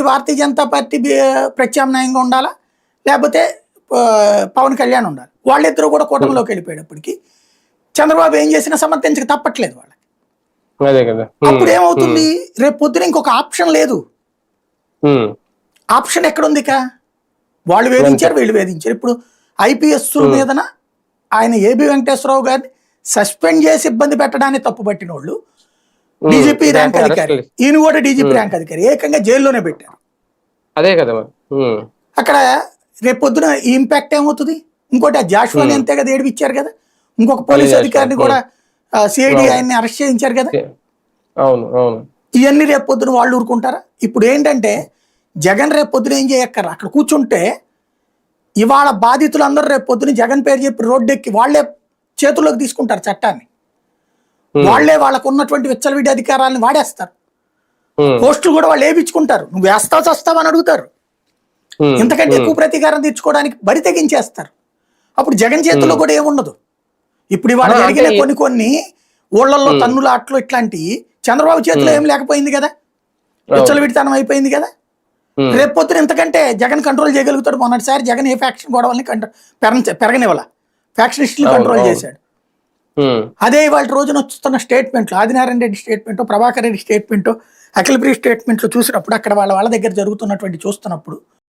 Bharatiya Janata party ప్రత్యామ్నాయంగా ఉండాలా, లేకపోతే పవన్ కళ్యాణ్ ఉండాలి. వాళ్ళిద్దరూ కూడా కూటమిలోకి వెళ్ళిపోయేటప్పటికి చంద్రబాబు ఏం చేసినా సమర్థించక తప్పట్లేదు వాళ్ళకి. అప్పుడు ఏమవుతుంది, రేపు పొద్దున ఇంకొక ఆప్షన్ లేదు. ఆప్షన్ ఎక్కడుంది? ఇక వాళ్ళు వేధించారు, వీళ్ళు వేధించారు. ఇప్పుడు ఐపీఎస్ మీదన ఆయన ఏబి వెంకటేశ్వరరావు గారిని సస్పెండ్ చేసి ఇబ్బంది పెట్టడానికి తప్పుపట్టిన వాళ్ళు డీజీపీ ర్యాంక్ అధికారి, ఈయన కూడా డీజీపీ ర్యాంక్ అధికారి, ఏకంగా జైల్లోనే పెట్టారు. అదే కదా అక్కడ రేపు పొద్దున ఈ ఇంపాక్ట్ ఏమవుతుంది? ఇంకోటి ఆ జాషువాని అంతే కదా ఏడిపించారు కదా, ఇంకొక పోలీస్ అధికారిని కూడా సిఐడి ఆయన్ని అరెస్ట్ చేయించారు కదా. ఇవన్నీ రేపు పొద్దున వాళ్ళు ఊరుకుంటారా? ఇప్పుడు ఏంటంటే జగన్ రేపు పొద్దున ఏం చేయక్కర్రా, అక్కడ కూర్చుంటే ఇవాళ బాధితులందరూ రేపు పొద్దున జగన్ పేరు చెప్పి రోడ్డెక్కి వాళ్లే చేతుల్లోకి తీసుకుంటారు చట్టాన్ని. వాళ్లే వాళ్ళకు ఉన్నటువంటి విచ్చలవిడి అధికారాలను వాడేస్తారు. పోస్టులు కూడా వాళ్ళు వేయించుకుంటారు. నువ్వు వేస్తావు చస్తావు అని అడుగుతారు. ఇంతకంటే ఎక్కువ ప్రతీకారం తీర్చుకోవడానికి బరి తెగించేస్తారు. అప్పుడు జగన్ చేతుల్లో కూడా ఏముండదు. ఇప్పుడు ఇవాళ జరిగిన కొన్ని ఊళ్ళల్లో తన్నులు అట్లు ఇట్లాంటివి చంద్రబాబు చేతిలో ఏం లేకపోయింది కదా, విచ్చలవిడితనం అయిపోయింది కదా. రేపు పొద్దున ఇంతకంటే జగన్ కంట్రోల్ చేయగలుగుతాడు. మొన్నటిసారి జగన్ ఏ ఫ్యాక్షన్ గొడవల్ని పెరగనివ్వాల, ఫ్యాక్షనిస్టులు కంట్రోల్ చేశాడు. అదే ఇవాళ రోజున వస్తున్న స్టేట్మెంట్లు, ఆదినారాయణ రెడ్డి స్టేట్మెంట్, ప్రభాకర్ రెడ్డి స్టేట్మెంట్, అఖిలప్రియ స్టేట్మెంట్లు చూసినప్పుడు అక్కడ వాళ్ళ దగ్గర జరుగుతున్నటువంటి చూస్తున్నప్పుడు